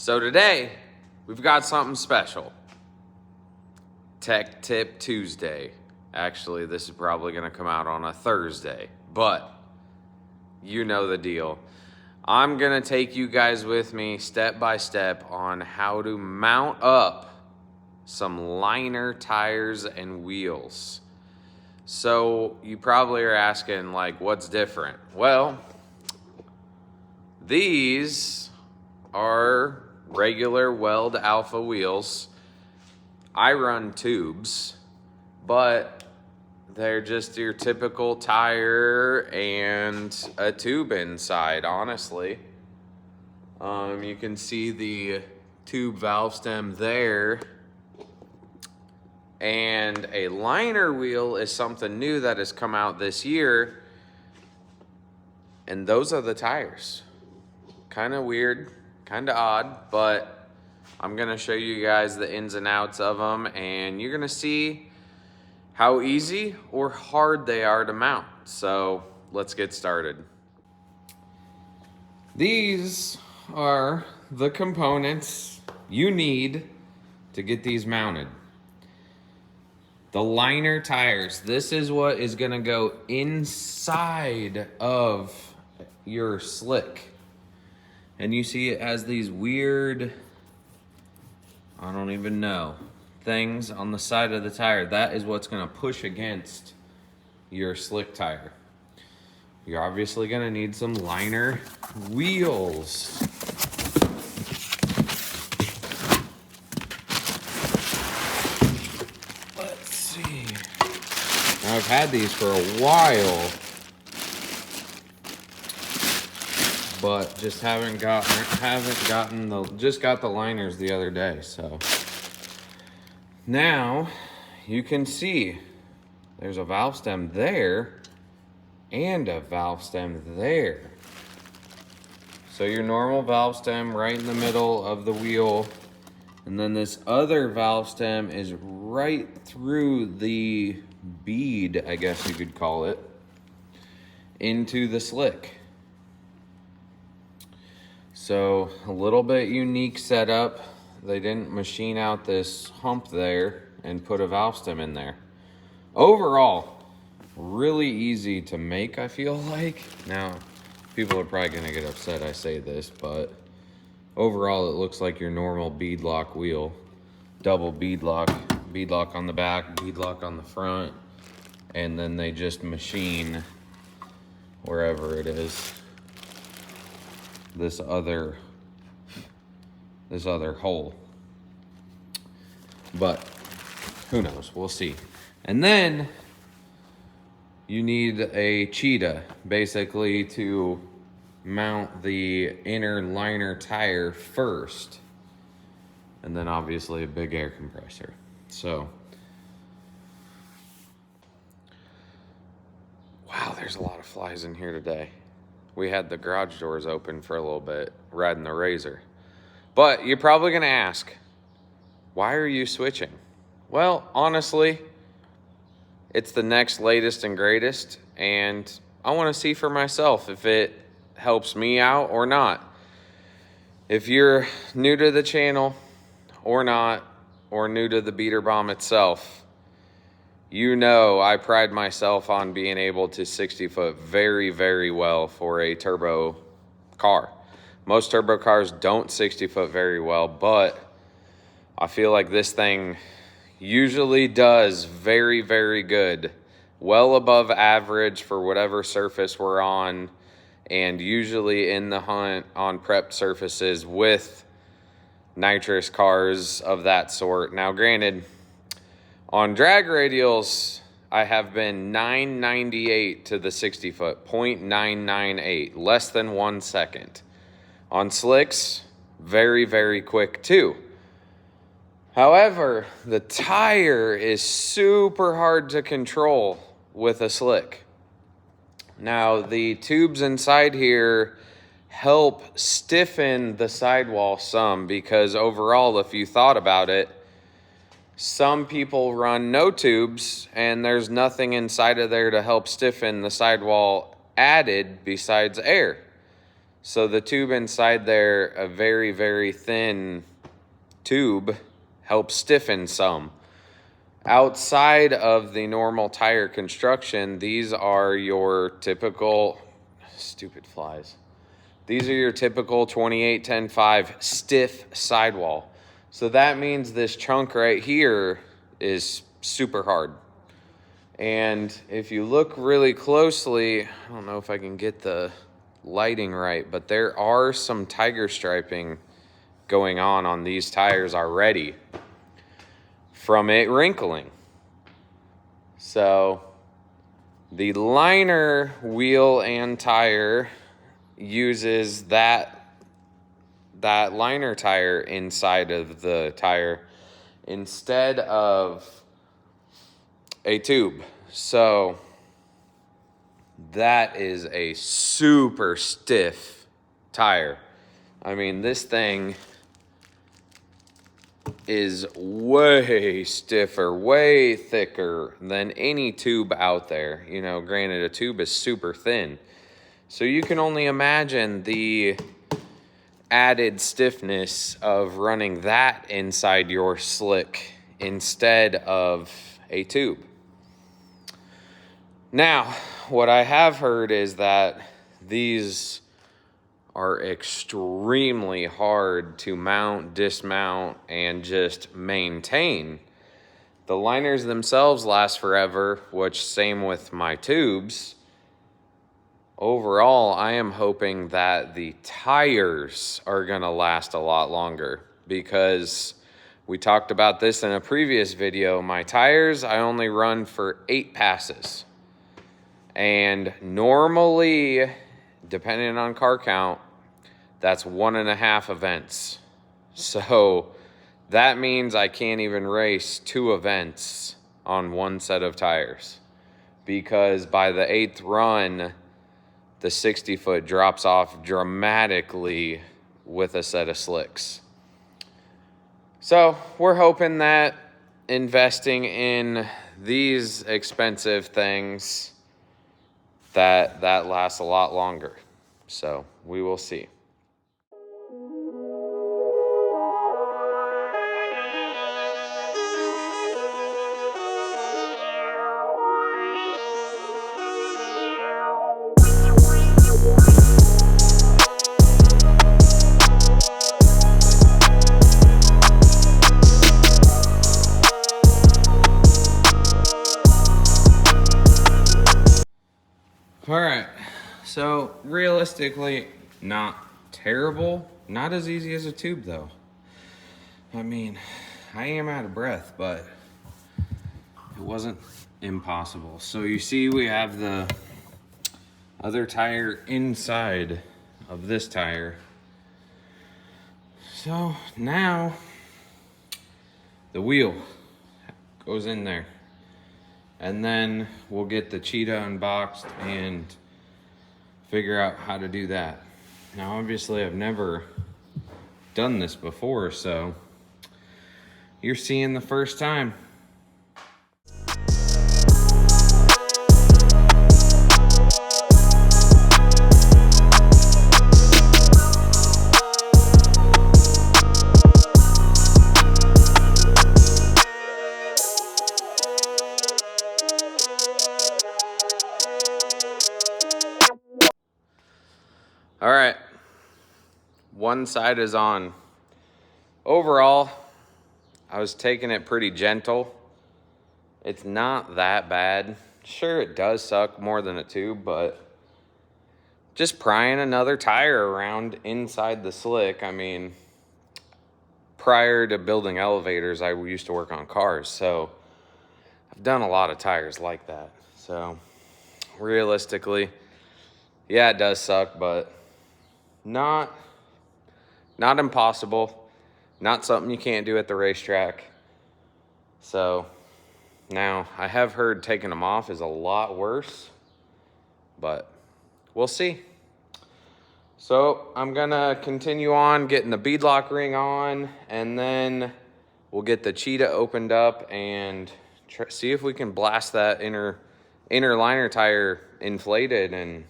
So today, we've got something special. Tech Tip Tuesday. Actually, this is probably going to come out on a Thursday, but you know the deal. I'm going to take you guys with me step by step on how to mount up some liner tires and wheels. So you probably are asking, like, what's different? Well, these are regular Weld Alpha wheels. I run tubes, but they're just your typical tire and a tube inside, honestly. You can see the tube valve stem there. And a liner wheel is something new that has come out this year. And those are the tires. Kind of weird, kind of odd, but I'm going to show you guys the ins and outs of them, and you're going to see how easy or hard they are to mount. So let's get started. These are the components you need to get these mounted. The liner tires. This is what is going to go inside of your slick. And you see it has these weird, I don't even know, things on the side of the tire. That is what's going to push against your slick tire. You're obviously going to need some liner wheels. Let's see. Now, I've had these for a while, but just haven't gotten just got the liners the other day. So now you can see there's a valve stem there and a valve stem there. So your normal valve stem right in the middle of the wheel, and then this other valve stem is right through the bead, I guess you could call it, into the slick. So a little bit unique setup. They didn't machine out this hump there and put a valve stem in there. Overall, really easy to make, I feel like. Now, people are probably gonna get upset I say this, but overall it looks like your normal beadlock wheel. Double beadlock on the back, beadlock on the front, and then they just machine wherever it is this other hole. But who knows, we'll see. And then you need a cheetah basically to mount the inner liner tire first, and then obviously a big air compressor. So wow, there's a lot of flies in here today. We had the garage doors open for a little bit, riding the Razor. But you're probably gonna ask, why are you switching? Well, honestly, it's the next latest and greatest, and I wanna see for myself if it helps me out or not. If you're new to the channel or not, or new to the beater bomb itself, you know I pride myself on being able to 60 foot very, very well for a turbo car. Most turbo cars don't 60 foot very well, but I feel like this thing usually does very, very good. Well above average for whatever surface we're on, and usually in the hunt on prepped surfaces with nitrous cars of that sort. Now, granted, on drag radials, I have been 998 to the 60 foot, 0.998, less than 1 second. On slicks, very, very quick too. However, the tire is super hard to control with a slick. Now, the tubes inside here help stiffen the sidewall some, because overall, if you thought about it, some people run no tubes and there's nothing inside of there to help stiffen the sidewall added besides air. So the tube inside there, a very, very thin tube, helps stiffen some. Outside of the normal tire construction, these are your typical, stupid flies. These are your typical 28-10-5 stiff sidewall. So that means this chunk right here is super hard. And if you look really closely, I don't know if I can get the lighting right, but there are some tiger striping going on these tires already from it wrinkling. So the liner wheel and tire uses that liner tire inside of the tire instead of a tube. So that is a super stiff tire. I mean, this thing is way stiffer, way thicker than any tube out there. You know, granted, a tube is super thin. So you can only imagine the added stiffness of running that inside your slick instead of a tube. Now, what I have heard is that these are extremely hard to mount, dismount, and just maintain. The liners themselves last forever, which same with my tubes. Overall, I am hoping that the tires are gonna last a lot longer, because we talked about this in a previous video. My tires, I only run for 8 passes. And normally, depending on car count, that's 1.5 events. So that means I can't even race 2 events on one set of tires, because by the 8th run, the 60-foot drops off dramatically with a set of slicks. So we're hoping that investing in these expensive things, that lasts a lot longer. So we will see. All right, so realistically, not terrible. Not as easy as a tube, though. I mean, I am out of breath, but it wasn't impossible. So you see we have the other tire inside of this tire. So now the wheel goes in there. And then we'll get the cheetah unboxed and figure out how to do that. Now, obviously, I've never done this before, so you're seeing the first time. All right, one side is on. Overall, I was taking it pretty gentle. It's not that bad. Sure, it does suck more than a tube, but just prying another tire around inside the slick. I mean, prior to building elevators, I used to work on cars, so I've done a lot of tires like that. So realistically, yeah, it does suck, but not impossible, not something you can't do at the racetrack. So now I have heard taking them off is a lot worse, but we'll see. So I'm gonna continue on getting the beadlock ring on, and then we'll get the cheetah opened up and see if we can blast that inner liner tire inflated and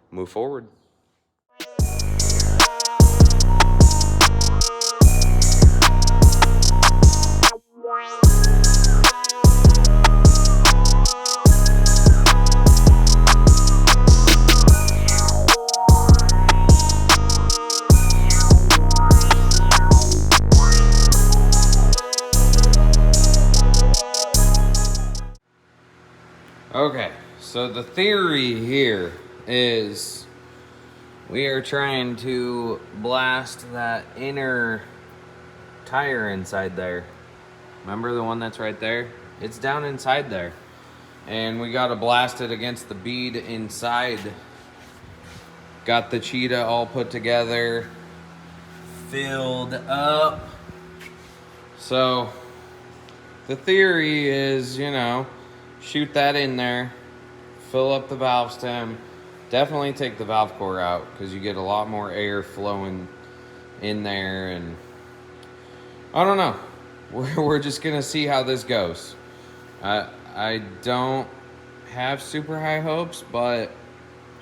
move forward. So the theory here is we are trying to blast that inner tire inside there. Remember the one that's right there? It's down inside there. And we gotta blast it against the bead inside. Got the cheetah all put together, filled up. So the theory is, you know, shoot that in there, fill up the valve stem, definitely take the valve core out because you get a lot more air flowing in there. And I don't know, we're just gonna see how this goes. I don't have super high hopes, but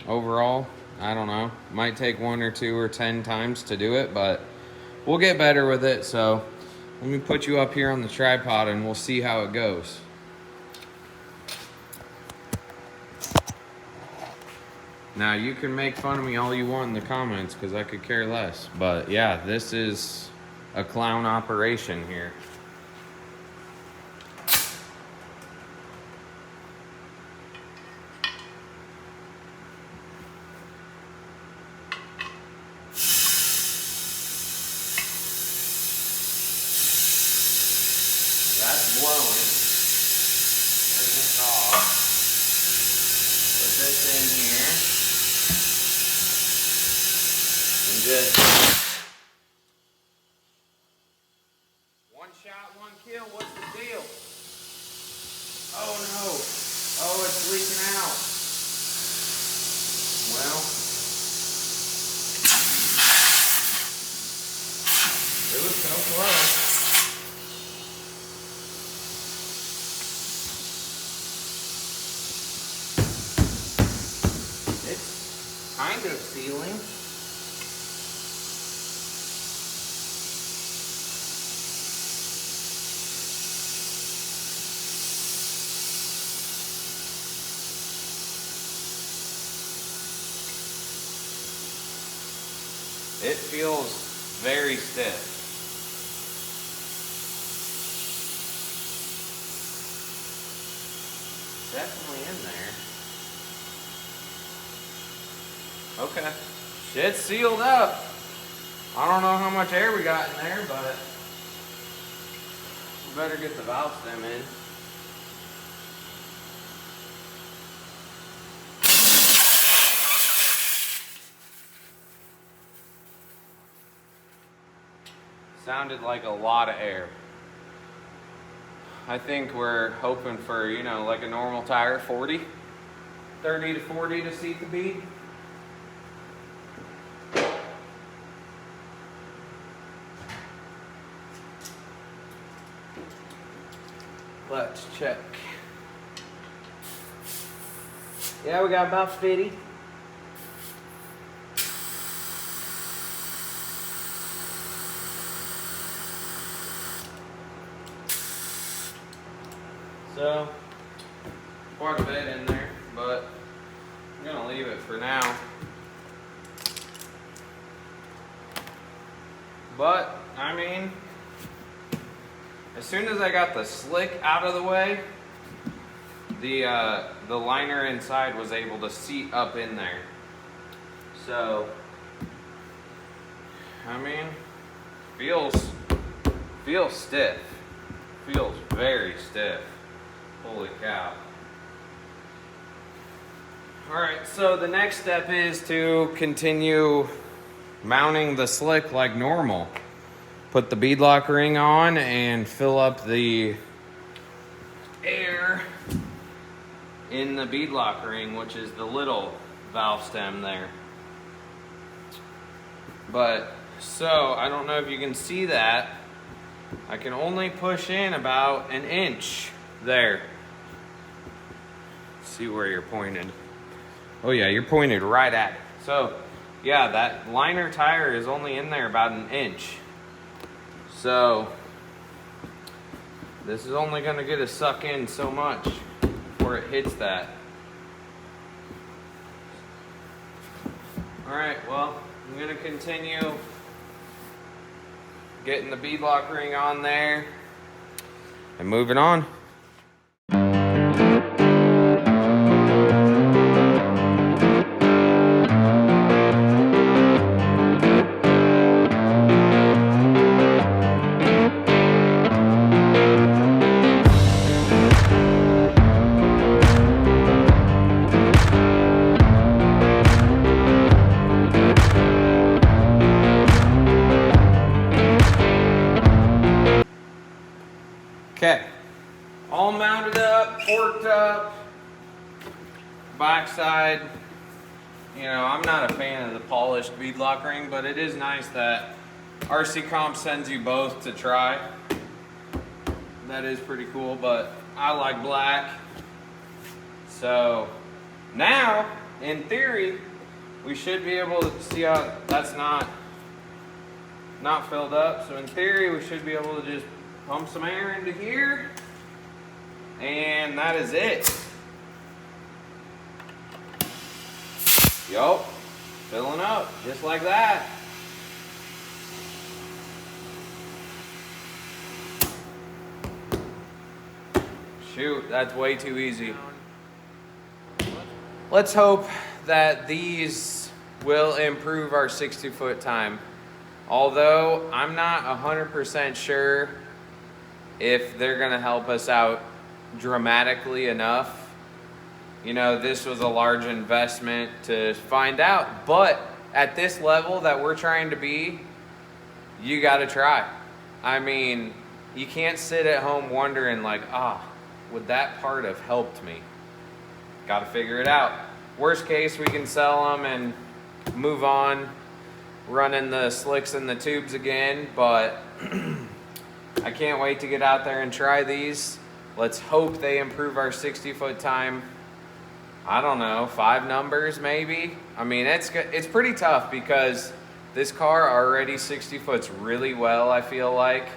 overall, I don't know. Might take 1 or 2 or 10 times to do it, but we'll get better with it. So let me put you up here on the tripod and we'll see how it goes. Now, you can make fun of me all you want in the comments because I could care less. But yeah, this is a clown operation here. That's blowing. Turn this off. Put this in here. And just one shot, one kill. What's the deal? Oh no. Oh, it's leaking out. Well, it was so close. Kind of sealing. It feels very stiff. Definitely in there. Okay. Shit's sealed up. I don't know how much air we got in there, but we better get the valve stem in. Sounded like a lot of air. I think we're hoping for, you know, like a normal tire, 40, 30 to 40 to seat the bead. Let's check. Yeah, we got about 50. So, quite a bit in there, but I'm gonna leave it for now. But, I mean, as soon as I got the slick out of the way, the liner inside was able to seat up in there. So, I mean, feels stiff. Feels very stiff. Holy cow. Alright, so the next step is to continue mounting the slick like normal. Put the beadlock ring on and fill up the air in the beadlock ring, which is the little valve stem there. But, so, I don't know if you can see that. I can only push in about 1 inch there. See where you're pointed. Oh yeah, you're pointed right at it. So, yeah, that liner tire is only in there about 1 inch. So, this is only going to get to suck in so much before it hits that. Alright, well, I'm going to continue getting the beadlock ring on there and moving on. Okay, all mounted up, forked up, backside. You know, I'm not a fan of the polished beadlock ring, but it is nice that RC Comp sends you both to try. That is pretty cool, but I like black. So now, in theory, we should be able to see how that's not filled up. So in theory, we should be able to just pump some air into here, and that is it. Yup, filling up just like that. Shoot, that's way too easy. Let's hope that these will improve our 60-foot time. Although I'm not 100% sure if they're gonna help us out dramatically enough. You know, this was a large investment to find out, but at this level that we're trying to be, you gotta try. I mean, you can't sit at home wondering like, would that part have helped me? Gotta figure it out. Worst case, we can sell them and move on, running the slicks and the tubes again, but I can't wait to get out there and try these. Let's hope they improve our 60-foot time. I don't know, 5 numbers maybe? I mean, it's pretty tough because this car already 60 foots really well, I feel like.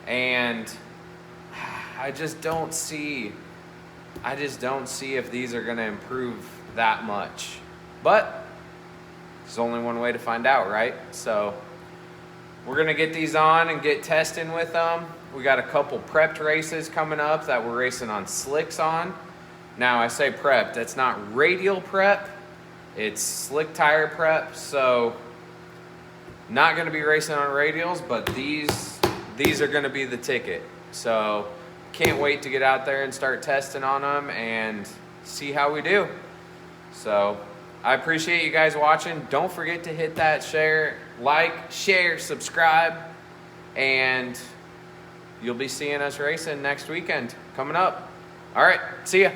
And I just don't see if these are gonna improve that much. But there's only one way to find out, right? So we're gonna get these on and get testing with them. We got a couple prepped races coming up that we're racing on slicks on. Now I say prepped, that's not radial prep, it's slick tire prep. So not gonna be racing on radials, but these are gonna be the ticket. So can't wait to get out there and start testing on them and see how we do. So I appreciate you guys watching. Don't forget to hit that share, subscribe, and you'll be seeing us racing next weekend coming up. All right, see ya.